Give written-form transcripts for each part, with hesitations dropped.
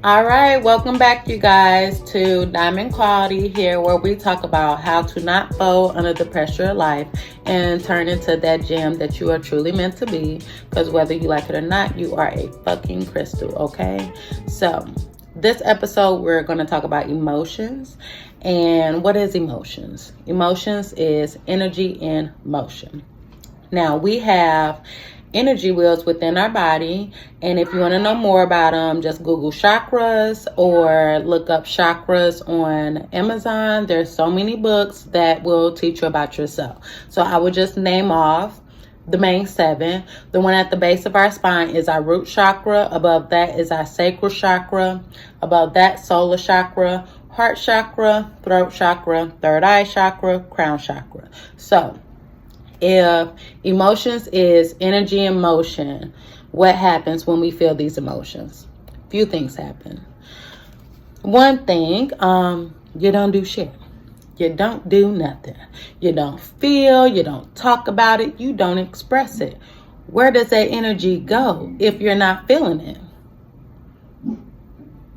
All right, welcome back, you guys, to Diamond Quality here, where we talk about how to not fold under the pressure of life and turn into that gem that you are truly meant to be. Because whether you like it or not, you are a fucking crystal, okay? So, this episode, we're going to talk about emotions. And what is emotions? Emotions is energy in motion. Now, we have energy wheels within our body, and if you want to know more about them, just Google chakras or look up chakras on Amazon. There's so many books that will teach you about yourself. So I would just name off the main 7. The one at the base of our spine is our root chakra. Above that is our sacral chakra. Above that, solar chakra, heart chakra, throat chakra, third eye chakra, crown chakra. So if emotions is energy in motion, what happens when we feel these emotions? Few things happen. One thing, you don't do shit. You don't do nothing. You don't feel, you don't talk about it, you don't express it. Where does that energy go if you're not feeling it?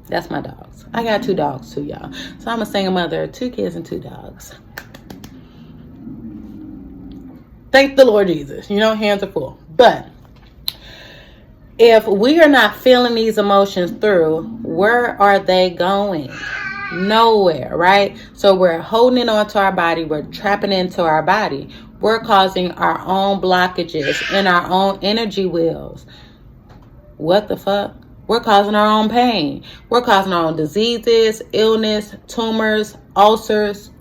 That's my dogs. I got 2 dogs too, y'all. So I'm a single mother of 2 kids and 2 dogs. Thank the Lord Jesus. Hands are full. But if we are not feeling these emotions through, where are they going? Nowhere, right? So we're holding on to our body. We're trapping into our body. We're causing our own blockages in our own energy wheels. What the fuck? We're causing our own pain. We're causing our own diseases, illness, tumors, ulcers,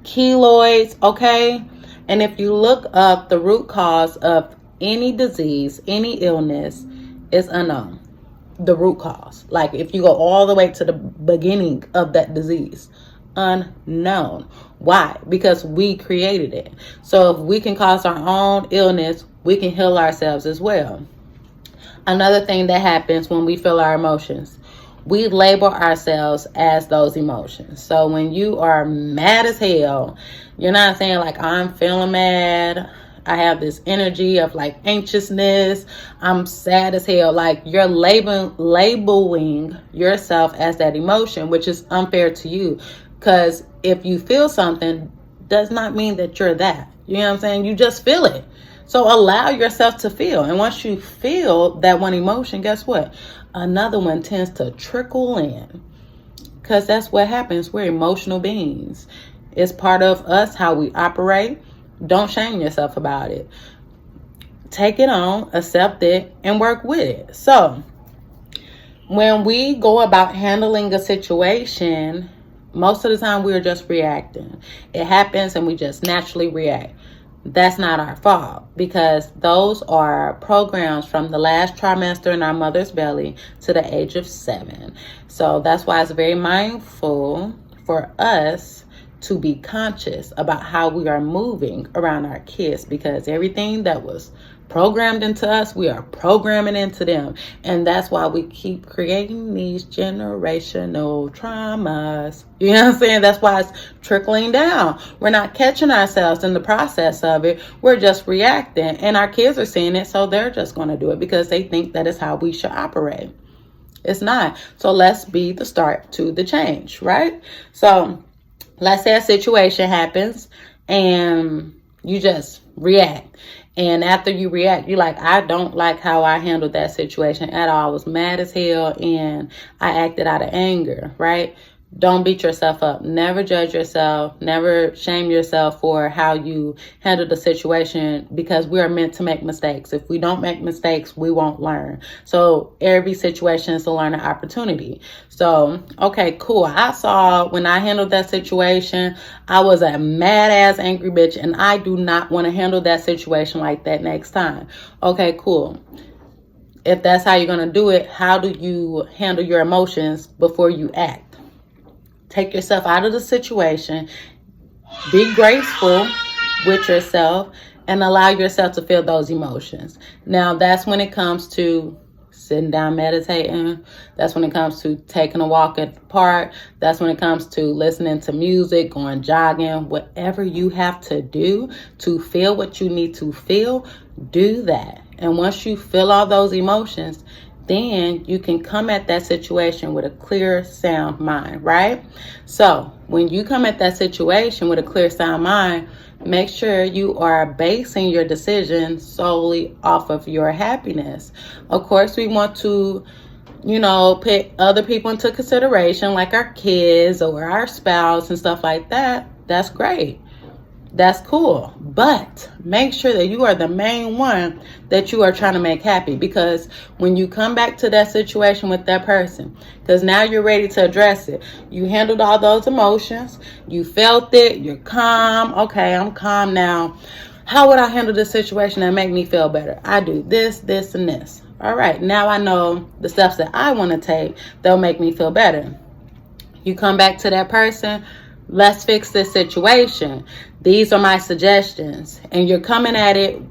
keloids, okay? And if you look up the root cause of any disease, any illness, is unknown. The root cause. Like if you go all the way to the beginning of that disease, unknown. Why? Because we created it. So if we can cause our own illness, we can heal ourselves as well. Another thing that happens when we feel our emotions, we label ourselves as those emotions. So when you are mad as hell, you're not saying like, I'm feeling mad. I have this energy of like anxiousness. I'm sad as hell. Like you're labeling yourself as that emotion, which is unfair to you. Because if you feel something, does not mean that you're that. You know what I'm saying? You just feel it. So allow yourself to feel. And once you feel that one emotion, guess what? Another one tends to trickle in. Because that's what happens. We're emotional beings. It's part of us, how we operate. Don't shame yourself about it. Take it on, accept it, and work with it. So when we go about handling a situation, most of the time we're just reacting. It happens and we just naturally react. That's not our fault, because those are programs from the last trimester in our mother's belly to the age of 7. So that's why it's very mindful for us to be conscious about how we are moving around our kids, because everything that was programmed into us, we are programming into them. And that's why we keep creating these generational traumas. You know what I'm saying? That's why it's trickling down. We're not catching ourselves in the process of it. We're just reacting, and our kids are seeing it, so they're just going to do it because they think that is how we should operate. It's not. So let's be the start to the change, right? So let's say a situation happens and you just react. And after you react, you're like, I don't like how I handled that situation at all. I was mad as hell and I acted out of anger, right? Don't beat yourself up. Never judge yourself. Never shame yourself for how you handled the situation, because we are meant to make mistakes. If we don't make mistakes, we won't learn. So every situation is a learning opportunity. So, okay, cool. I saw when I handled that situation, I was a mad ass angry bitch, and I do not want to handle that situation like that next time. Okay, cool. If that's how you're going to do it, how do you handle your emotions before you act? Take yourself out of the situation, be graceful with yourself, and allow yourself to feel those emotions. Now, that's when it comes to sitting down meditating. That's when it comes to taking a walk at the park. That's when it comes to listening to music, going jogging, whatever you have to do to feel what you need to feel, do that. And once you feel all those emotions, then you can come at that situation with a clear, sound mind, right? So when you come at that situation with a clear, sound mind, make sure you are basing your decision solely off of your happiness. Of course, we want to, put other people into consideration, like our kids or our spouse and stuff like that. That's great. That's cool. But make sure that you are the main one that you are trying to make happy. Because when you come back to that situation with that person, because now you're ready to address it. You handled all those emotions. You felt it. You're calm. Okay, I'm calm now. How would I handle this situation that make me feel better? I do this, this, and this. All right, now I know the steps that I want to take that'll make me feel better. You come back to that person. Let's fix this situation. These are my suggestions. And you're coming at it,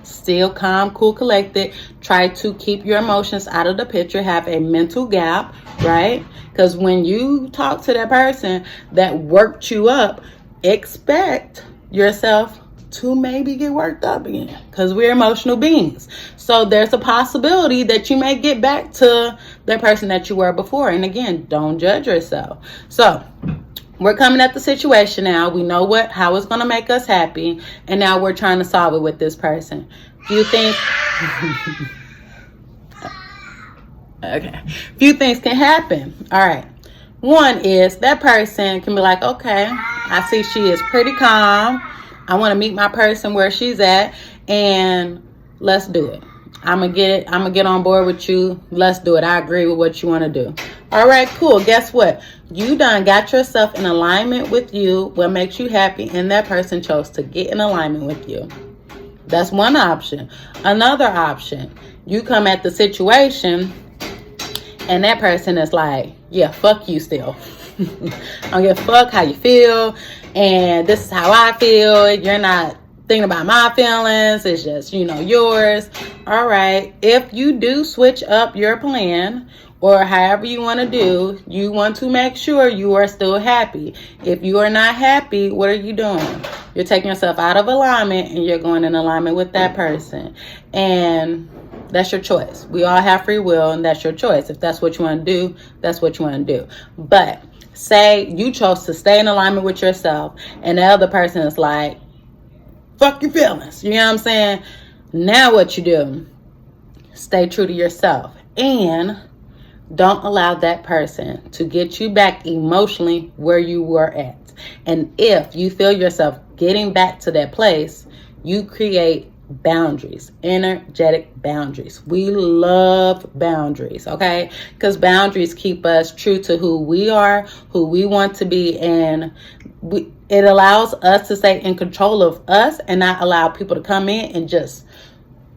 still calm, cool, collected. Try to keep your emotions out of the picture. Have a mental gap, right? Because when you talk to that person that worked you up, expect yourself to maybe get worked up again, because we're emotional beings. So there's a possibility that you may get back to the person that you were before. And again, don't judge yourself. So we're coming at the situation now. We know how it's going to make us happy. And now we're trying to solve it with this person. Few things okay. Few things can happen. All right. One is that person can be like, okay, I see she is pretty calm. I want to meet my person where she's at, and let's do it. I'm gonna get on board with you. Let's do it. I agree with what you want to do. All right, cool. Guess what? You done got yourself in alignment with you, what makes you happy, and that person chose to get in alignment with you. That's one option. Another option, you come at the situation and that person is like, yeah, fuck you still. I don't give a fuck how you feel, and this is how I feel. You're not thinking about my feelings. It's just, yours. All right. If you do switch up your plan, or however you want to do, you want to make sure you are still happy. If you are not happy, what are you doing? You're taking yourself out of alignment and you're going in alignment with that person. And that's your choice. We all have free will, and that's your choice. If that's what you want to do, that's what you want to do. But say you chose to stay in alignment with yourself, and the other person is like, fuck your feelings. You know what I'm saying? Now what you do? Stay true to yourself. And don't allow that person to get you back emotionally where you were at. And if you feel yourself getting back to that place, you create boundaries, energetic boundaries. We love boundaries, okay? Because boundaries keep us true to who we are, who we want to be, and it allows us to stay in control of us and not allow people to come in and just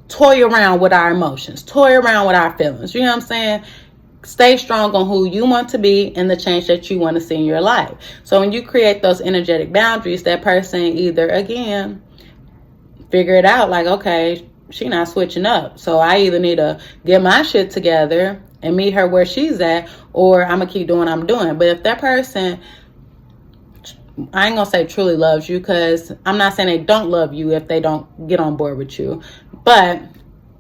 toy around with our emotions, toy around with our feelings. You know what I'm saying? Stay strong on who you want to be and the change that you want to see in your life. So when you create those energetic boundaries, that person either, again, figure it out like, okay, she not switching up. So I either need to get my shit together and meet her where she's at, or I'm going to keep doing what I'm doing. But if that person, I ain't going to say truly loves you, because I'm not saying they don't love you if they don't get on board with you. But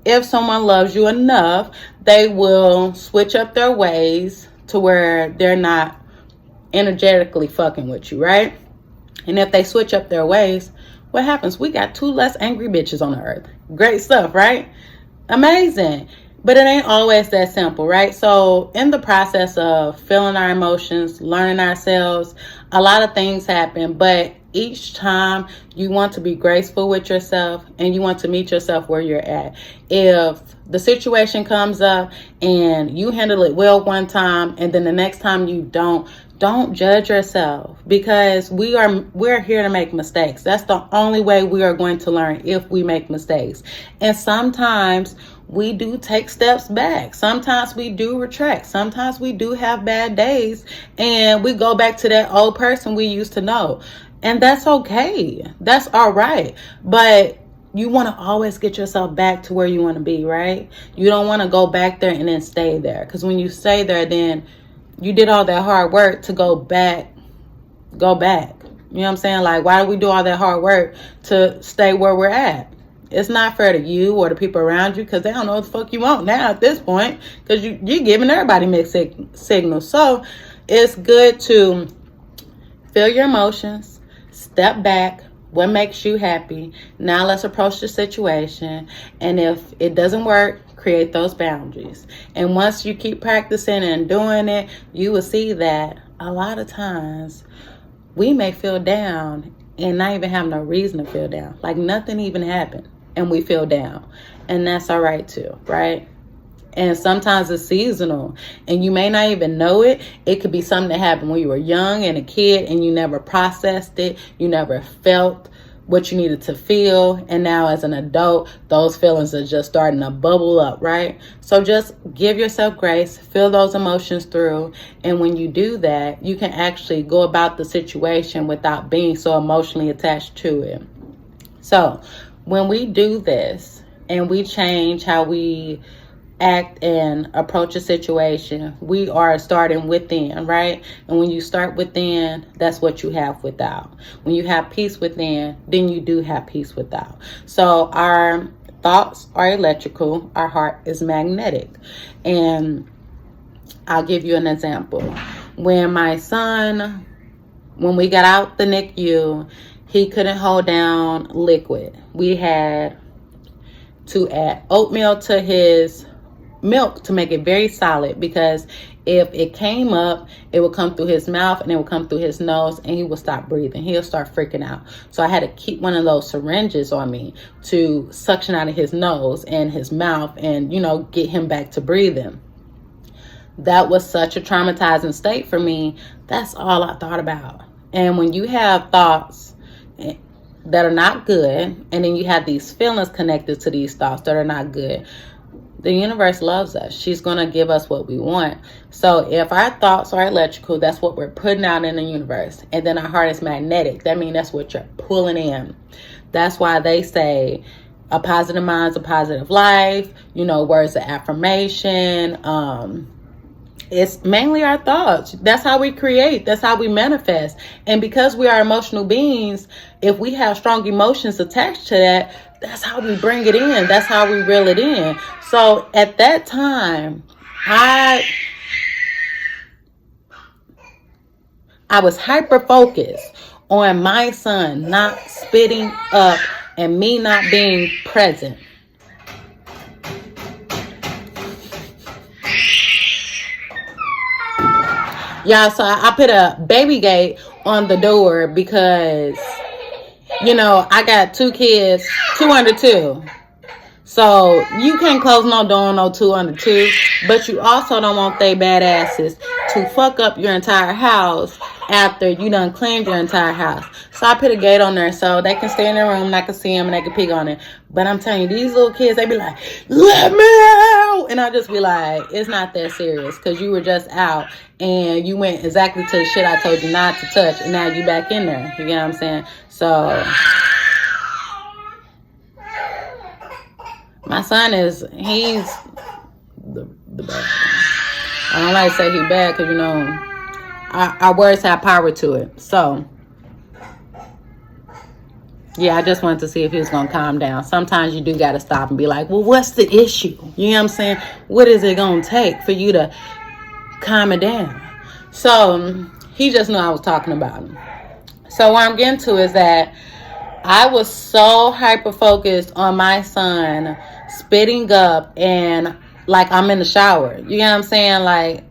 if someone loves you enough, they will switch up their ways to where they're not energetically fucking with you, right? And if they switch up their ways, what happens? We got 2 less angry bitches on the earth. Great stuff, right? Amazing. But it ain't always that simple, right? So in the process of feeling our emotions, learning ourselves, a lot of things happen. But each time you want to be graceful with yourself and you want to meet yourself where you're at. If the situation comes up and you handle it well one time and then the next time you don't judge yourself, because we're here to make mistakes. That's the only way we are going to learn, if we make mistakes. And sometimes we do take steps back. Sometimes we do retract. Sometimes we do have bad days and we go back to that old person we used to know. And that's okay. That's all right. But you want to always get yourself back to where you want to be, right? You don't want to go back there and then stay there. Because when you stay there, then you did all that hard work to go back. You know what I'm saying? Like, why do we do all that hard work to stay where we're at? It's not fair to you or the people around you, because they don't know what the fuck you want now at this point, because you're giving everybody mixed signals. So it's good to feel your emotions, step back. What makes you happy? Now let's approach the situation. And if it doesn't work, create those boundaries. And once you keep practicing and doing it, you will see that a lot of times we may feel down and not even have no reason to feel down. Like nothing even happened and we feel down. And that's all right too, right? And sometimes it's seasonal and you may not even know it. It could be something that happened when you were young and a kid and you never processed it. You never felt what you needed to feel. And now as an adult, those feelings are just starting to bubble up, right? So just give yourself grace, feel those emotions through. And when you do that, you can actually go about the situation without being so emotionally attached to it. So when we do this and we change how we act and approach a situation, we are starting within, right? And when you start within, that's what you have without. When you have peace within, then you do have peace without. So our thoughts are electrical, our heart is magnetic. And I'll give you an example. When my son, when we got out the NICU, he couldn't hold down liquid. We had to add oatmeal to his milk to make it very solid, because if it came up, it would come through his mouth and it would come through his nose and he would stop breathing. He'll start freaking out. So I had to keep one of those syringes on me to suction out of his nose and his mouth and, you know, get him back to breathing. That was such a traumatizing state for me. That's all I thought about. And when you have thoughts that are not good, and then you have these feelings connected to these thoughts that are not good, the universe loves us. She's going to give us what we want. So if our thoughts are electrical, that's what we're putting out in the universe. And then our heart is magnetic. That means that's what you're pulling in. That's why they say a positive mind is a positive life. You know, words of affirmation. It's mainly our thoughts. That's how we create. That's how we manifest. And because we are emotional beings, if we have strong emotions attached to that, that's how we bring it in. That's how we reel it in. So at that time, I was hyper focused on my son not spitting up and me not being present. Y'all, so I put a baby gate on the door because, you know, I got 2 kids, 2 under 2. So you can't close no door on no 2 under 2. But you also don't want they badasses to fuck up your entire house after you done cleaned your entire house. So I put a gate on there so they can stay in their room and I can see them and they can peek on it. But I'm telling you, these little kids, they be like, let me out. And I just be like, it's not that serious, because you were just out and you went exactly to the shit I told you not to touch. And now you back in there. You get what I'm saying? So my son he's the bad. I don't like to say he's bad because, you know, our words have power to it. So yeah, I just wanted to see if he was going to calm down. Sometimes you do got to stop and be like, well, what's the issue? You know what I'm saying? What is it going to take for you to calm it down? So he just knew I was talking about him. So what I'm getting to is that I was so hyper focused on my son spitting up and like I'm in the shower. You know what I'm saying? Like,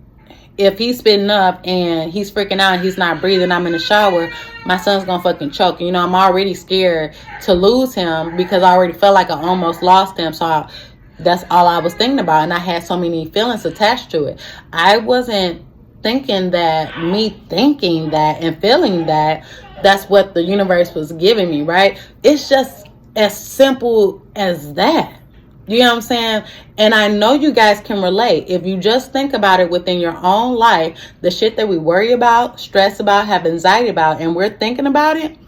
if he's spitting up and he's freaking out and he's not breathing, I'm in the shower, my son's gonna fucking choke. You know, I'm already scared to lose him because I already felt like I almost lost him. So that's all I was thinking about. And I had so many feelings attached to it. I wasn't thinking that me thinking that and feeling that, that's what the universe was giving me, right? It's just as simple as that. You know what I'm saying? And I know you guys can relate. If you just think about it within your own life, the shit that we worry about, stress about, have anxiety about, and we're thinking about it,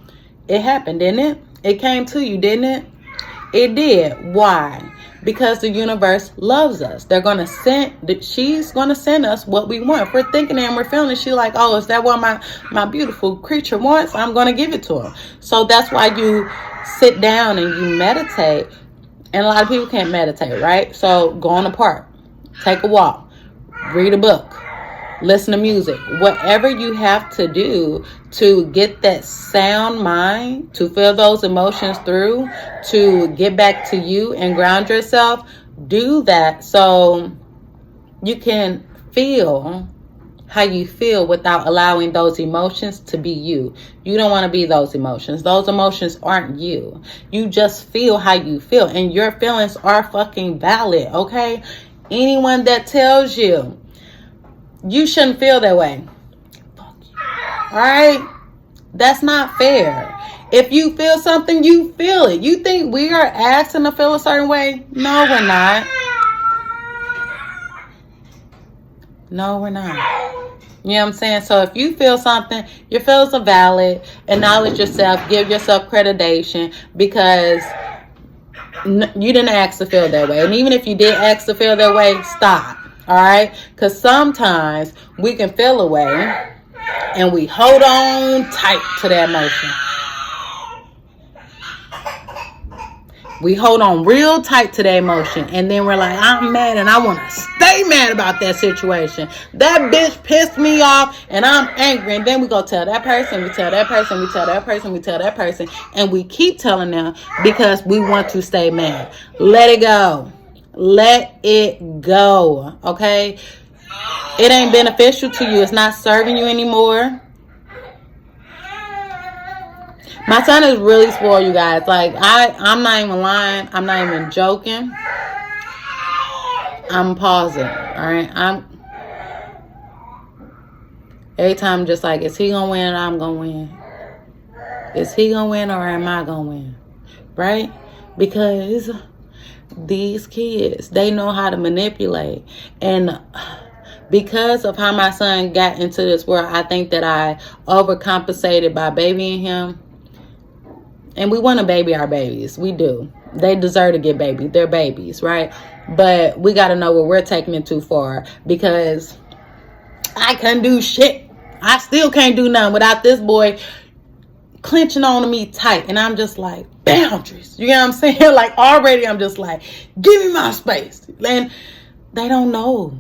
it happened, didn't it? It came to you, didn't it? It did. Why? Because the universe loves us. She's going to send us what we want. If we're thinking and we're feeling it, she's like, oh, is that what my beautiful creature wants? I'm going to give it to him. So that's why you sit down and you meditate, and a lot of people can't meditate, right? So go in the park, take a walk, read a book, listen to music, whatever you have to do to get that sound mind, to feel those emotions through, to get back to you and ground yourself. Do that so you can feel how you feel without allowing those emotions to be you. You don't want to be those emotions. Those emotions aren't you. You just feel how you feel, and your feelings are fucking valid, okay? Anyone that tells you you shouldn't feel that way, fuck you. All right? That's not fair. If you feel something, you feel it. You think we are asking to feel a certain way? No, we're not. No, we're not. You know what I'm saying? So if you feel something, your feelings are valid. Acknowledge yourself. Give yourself accreditation, because you didn't ask to feel that way. And even if you did ask to feel that way, stop. All right? Because sometimes we can feel a way and we hold on tight to that emotion. We hold on real tight to that emotion, and then we're like, I'm mad and I want to stay mad about that situation. That bitch pissed me off and I'm angry. And then we go tell that person, we tell that person, we tell that person, we tell that person, and we keep telling them because we want to stay mad. Let it go. Let it go. Okay? It ain't beneficial to you. It's not serving you anymore. My son is really spoiled, you guys. Like, I'm not even lying. I'm not even joking. I'm pausing. Alright? Every time I'm just like, is he gonna win or I'm gonna win? Is he gonna win or am I gonna win? Right? Because these kids, they know how to manipulate. And because of how my son got into this world, I think that I overcompensated by babying him. And we want to baby our babies. We do. They deserve to get babied. They're babies, right? But we got to know where we're taking it too far, because I can't do shit. I still can't do nothing without this boy clenching on to me tight. And I'm just like, boundaries. You know what I'm saying? Like, already I'm just like, give me my space. And they don't know,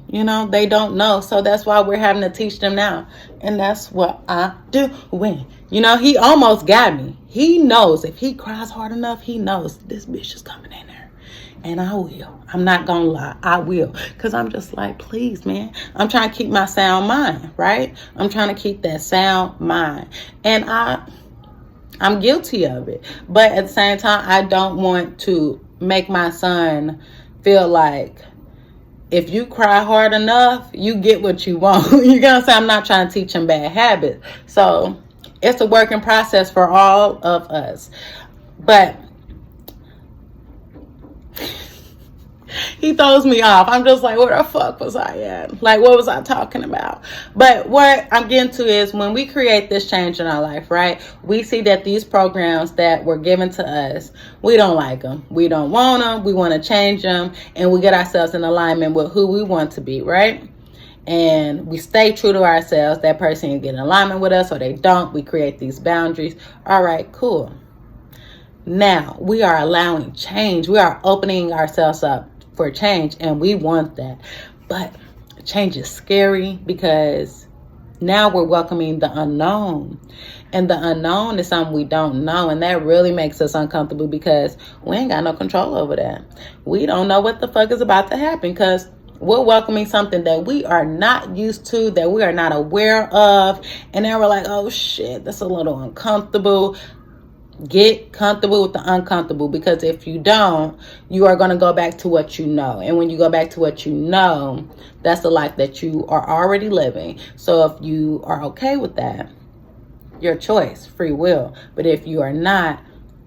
they don't know. So that's why we're having to teach them now. And that's what I do when, he almost got me. He knows if he cries hard enough, he knows this bitch is coming in there. And I will. I'm not going to lie. I will. Because I'm just like, please, man. I'm trying to keep my sound mind, right? I'm trying to keep that sound mind. And I'm guilty of it. But at the same time, I don't want to make my son feel like, if you cry hard enough, you get what you want. You know what I'm saying? I'm not trying to teach him bad habits. So it's a working process for all of us. But he throws me off. I'm just like, where the fuck was I at? Like, what was I talking about? But what I'm getting to is, when we create this change in our life, right? We see that these programs that were given to us, we don't like them. We don't want them. We want to change them. And we get ourselves in alignment with who we want to be, right? And we stay true to ourselves. That person can get in alignment with us or they don't. We create these boundaries. All right, cool. Now we are allowing change. We are opening ourselves up for change, and we want that. But change is scary, because now we're welcoming the unknown, and the unknown is something we don't know, and that really makes us uncomfortable, because we ain't got no control over that. We don't know what the fuck is about to happen, because we're welcoming something that we are not used to, that we are not aware of, and then we're like, oh shit, that's a little uncomfortable. Get comfortable with the uncomfortable, because if you don't, you are going to go back to what you know. And when you go back to what you know, that's the life that you are already living. So if you are okay with that, your choice, free will. But if you are not,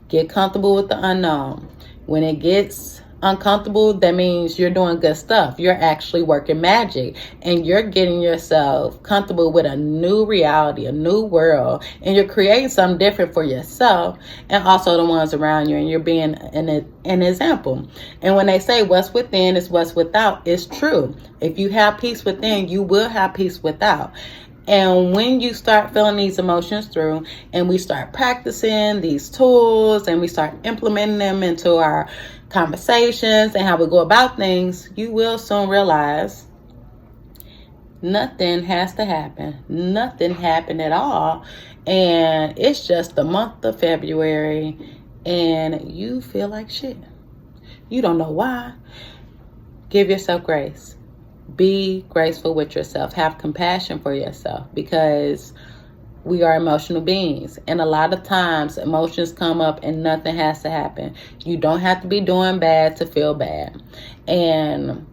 get comfortable with the unknown. When it gets uncomfortable, that means you're doing good stuff. You're actually working magic, and you're getting yourself comfortable with a new reality, a new world, and you're creating something different for yourself and also the ones around you, and you're being an example. And when they say what's within is what's without, it's true. If you have peace within, you will have peace without. And when you start feeling these emotions through, and we start practicing these tools and we start implementing them into our conversations and how we go about things, you will soon realize nothing has to happen. Nothing happened at all. And it's just the month of February and you feel like shit. You don't know why. Give yourself grace. Be graceful with yourself. Have compassion for yourself, because we are emotional beings. And a lot of times emotions come up and nothing has to happen. You don't have to be doing bad to feel bad. And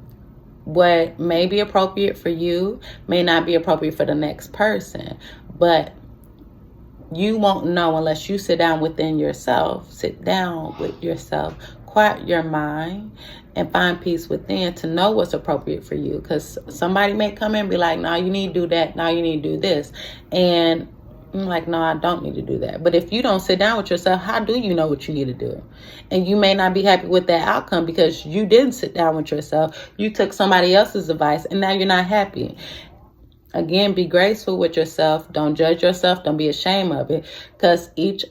what may be appropriate for you may not be appropriate for the next person. But you won't know unless you sit down with yourself, quiet your mind, and find peace within to know what's appropriate for you. Because somebody may come in and be like, no, you need to do that. No, you need to do this. And I'm like, no, I don't need to do that. But if you don't sit down with yourself, how do you know what you need to do? And you may not be happy with that outcome because you didn't sit down with yourself. You took somebody else's advice and now you're not happy. Again, be graceful with yourself. Don't judge yourself. Don't be ashamed of it. Because each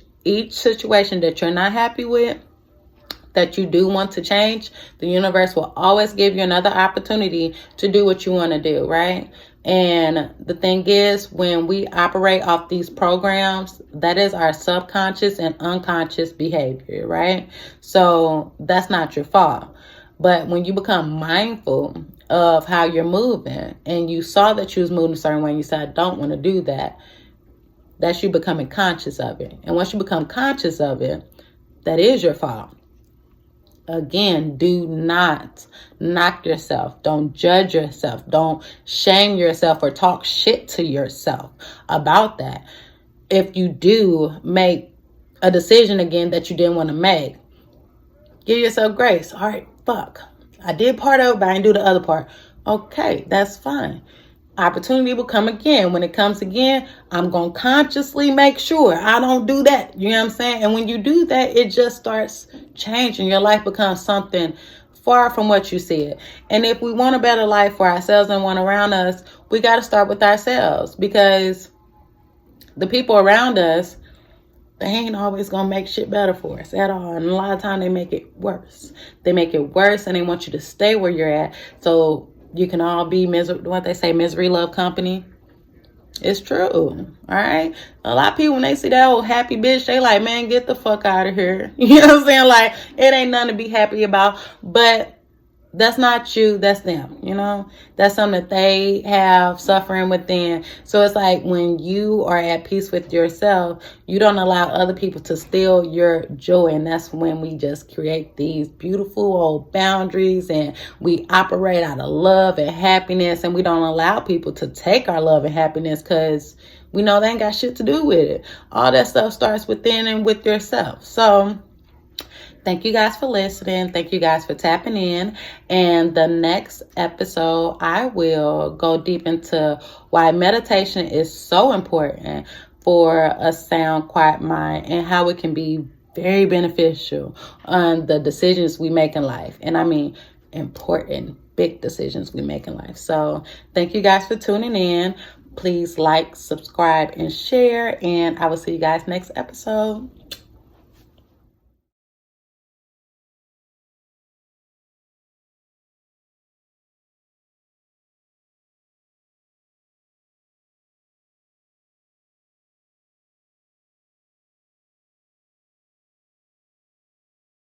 situation that you're not happy with, that you do want to change, the universe will always give you another opportunity to do what you want to do, right? And the thing is, when we operate off these programs, that is our subconscious and unconscious behavior, right? So that's not your fault. But when you become mindful of how you're moving and you saw that you was moving a certain way and you said, I don't want to do that, that's you becoming conscious of it. And once you become conscious of it, that is your fault. Again, do not knock yourself. Don't judge yourself. Don't shame yourself or talk shit to yourself about that. If you do make a decision again that you didn't want to make, give yourself grace. All right, fuck. I did part of it, but I didn't do the other part. Okay, that's fine. Opportunity will come again. When it comes again, I'm going to consciously make sure I don't do that. You know what I'm saying? And when you do that, it just starts changing. Your life becomes something far from what you see it. And if we want a better life for ourselves and one around us, we got to start with ourselves, because the people around us, they ain't always going to make shit better for us at all. And a lot of time they make it worse. They make it worse and they want you to stay where you're at. So you can all be what they say, misery love company. It's true. All right. A lot of people, when they see that old happy bitch, they like, man, get the fuck out of here. You know what I'm saying? Like, it ain't nothing to be happy about. But that's not you, that's them, you know? That's something that they have suffering within. So it's like when you are at peace with yourself, you don't allow other people to steal your joy. And that's when we just create these beautiful old boundaries and we operate out of love and happiness. And we don't allow people to take our love and happiness because we know they ain't got shit to do with it. All that stuff starts within and with yourself. So thank you guys for listening. Thank you guys for tapping in. And the next episode, I will go deep into why meditation is so important for a sound, quiet mind and how it can be very beneficial on the decisions we make in life. And I mean, important, big decisions we make in life. So thank you guys for tuning in. Please like, subscribe, and share. And I will see you guys next episode.